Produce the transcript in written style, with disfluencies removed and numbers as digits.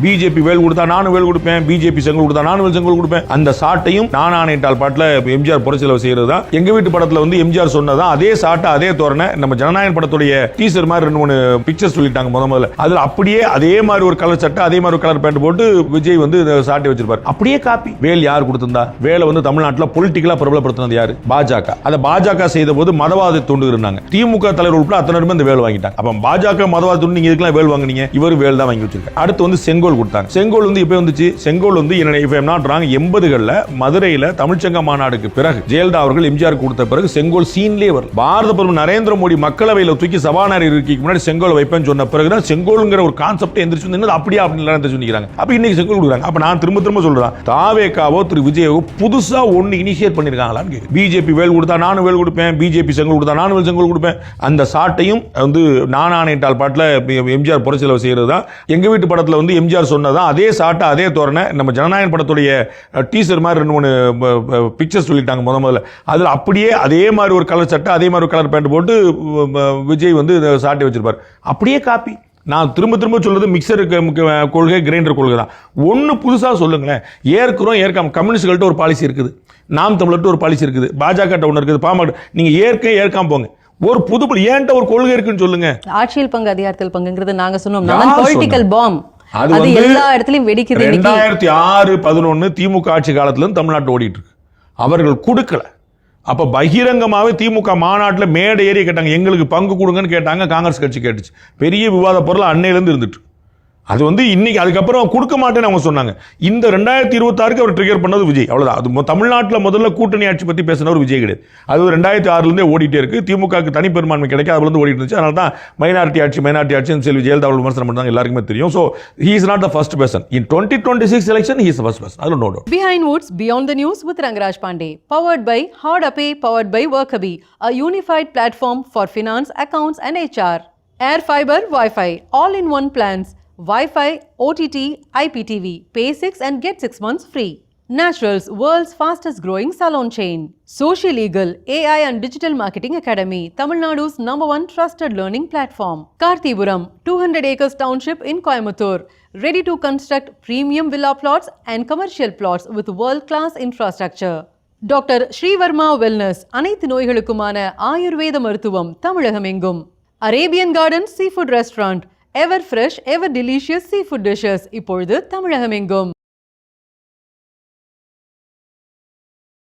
BJP வேல் கொடுத்தா நானும் வேல் கொடுப்பேன், பிஜேபி செங்கல் கொடுத்தா நானும் செங்கல் கொடுப்பேன். அந்த சாட்டையும் நான் ஆணையிட்டால் பாட்டில் எம்ஜிஆர் புரட்சியில் செய்யறது தான். எங்க வீட்டு படத்துல வந்து எம்ஜிஆர் சொன்னதான் அதே சாட்டை அதே தோரணை நம்ம ஜனநாயக படத்துடைய டீசர் மாதிரி 2-3 பிக்சர் சொல்லிட்டாங்க முதல்ல. அதுல அப்படியே அதே மாதிரி ஒரு கலர் சட்டை அதே மாதிரி ஒரு கலர் பேண்ட் போட்டு விஜய் வந்து சாட்டை வச்சிருப்பாரு. அப்படியே காப்பி. வேல் யார் கொடுத்திருந்தா? வேலை வந்து தமிழ்நாட்டில் பொலிட்டிக்கலா பிரபலப்படுத்தினது யாரு? பாஜக. அதை பாஜக செய்த போது மதவாத தூண்டு இருந்தாங்க. திமுக தலைவர் உட்பட அத்தனை பேரும் இந்த வேல் வாங்கிட்டாங்க. அப்ப பாஜக மதவாத தூண்டு நீங்க இதுக்கெல்லாம் வேல் வாங்குனீங்க, இவர் வேல் தான் வாங்கி வச்சிருக்காரு. அடுத்து வந்து செங்கோல் கொடுத்தாங்க. செங்கோல் வந்து இப்ப வந்துச்சு. செங்கோல் வந்து if I'm not wrong 80களில் மதுரையில தமிழ்ச்சங்க மாநாடுக்கு பிறகு ஜெயலலிதா அவர்கள் எம்ஜிஆர் கொடுத்த பிறகு செங்கோல் சீன்லயே வரும். பாரத பிரதமர் நரேந்திர மோடி மக்களவையில் தூக்கி சபாநாயகர் இருக்கைக்கு முன்னாடி செங்கோல் வைப்பேன்னு சொன்ன பிறகுதான் செங்கோல்ங்கிற ஒரு கான்செப்ட் எந்திரிச்சு வந்து அப்படியே அப்படின்னு சொல்லிக்கிறாங்க. அப்ப இன்னைக்கு செங்கோல் கொடுக்குறாங்க. அப்ப நான் திரும்ப சொல்றேன், தாவேகாவோ திரு விஜயவோ புதுசா ஒன்னு இனிஷியேட் பண்ணிருக்காங்களான்னு. பிஜேபி வேல் கொடுத்தா நானும் வேல் கொடுப்பேன், பிஜேபி செங்கல் கொடுத்தா நானும் செங்கல் கொடுப்பேன். அந்த சாட்டையும் வந்து நான் ஆணையிட்டால் பாட்டில் எம்ஜிஆர் புரட்சியில் செய்யறது தான். எங்க வீட்டு படத்துல வந்து எம்ஜிஆர் சொன்னதான் அதே சாட்டை அதே தோரணை நம்ம ஜனநாயக படத்துடைய டீசர் மாதிரி 2-3 பிக்சர் சொல்லிட்டாங்க முதல்ல. அதுல அப்படியே அதே மாதிரி ஒரு கலர் சட்டை அதே மாதிரி ஒரு கலர் பேண்ட் போட்டு விஜய் வந்து சாட்டை வச்சிருப்பாரு. அப்படியே காப்பி. நான் திரும்ப சொல்றது மிக்சர் கொள்கை, கிரைண்டர் கொள்கை தான். ஒன்னு புதுசா சொல்லுங்களேன். ஏற்காம கம்யூனிஸ்ட்கள்ட்ட ஒரு பாலிசி இருக்குது, நாம் தமிழர்கிட்ட ஒரு பாலிசி இருக்குது, பாஜக ஒன்று இருக்குது, பாமக. நீங்க ஏற்காம போங்க. ஒரு புது ஏன்ட்ட ஒரு கொள்கை இருக்குன்னு சொல்லுங்க. ஆட்சியில் பங்கு அதிகாரத்தில் பங்குங்கிறது நாங்க சொன்னோம். பொலிட்டிக்கல் பாம் அது வந்து எல்லா இடத்துலயும் வெடிக்குது. 2006-11 திமுக ஆட்சி காலத்துல இருந்து தமிழ்நாட்டில் ஓடிட்டு இருக்கு. அவர்கள் கொடுக்கல. அப்ப பகிரங்கமாவே திமுக மாநாட்டில் மேடை ஏறி கேட்டாங்க, எங்களுக்கு பங்கு கொடுங்கன்னு கேட்டாங்க. காங்கிரஸ் கட்சி கேட்டுச்சு. பெரிய விவாத பொருள் அன்னையில இருந்து இருந்துட்டு. அது வந்து இன்னைக்கு அதுக்கப்புறம் கொடுக்க மாட்டேன்னு அவங்க சொன்னாங்க. இந்த 2026 அவர் ட்ரிகர் பண்ணது விஜய். அவ்வளவுதான். அது தமிழ்நாட்டில் முதல்ல கூட்டணி ஆட்சி பத்தி பேசினவர் விஜய் கிடையாது. அது 2006 ஓடிட்டே இருக்கு. திமுக தனி பெரும்பான்மை கிடைக்க அதுல இருந்து ஓடிட்டு இருந்துச்சு. அதனால தான் மைனாரிட்டி ஆட்சி செல்வி ஜெயலலிதா விமர்சனம் பண்ணாங்க. எல்லாருக்குமே தெரியும். So he is not the first person in 2026 election. He is the first person. I don't know. Behind Woods Beyond the News with Rangaraj Pandey, powered by Hardapay, powered by Workabi, a unified platform for finance, accounts and HR. Air Fiber Wi-Fi, all-in-one plans. Wi-Fi, OTT, IPTV. Pay 6 and get 6 months free. Naturals, world's fastest growing salon chain. Social Legal, AI and Digital Marketing Academy, Tamil Nadu's #1 trusted learning platform. Karthipuram, 200 acres township in Coimbatore. Ready to construct premium villa plots and commercial plots with world-class infrastructure. Dr. Srivarma Wellness, அனைத்து நோய்களுக்குமான ஆயுர்வேத மருத்துவம் தமிழகம் எங்கும். Arabian Gardens Seafood Restaurant, ever fresh, ever delicious seafood dishes இப்பொழுது தமிழகம் எங்கும்.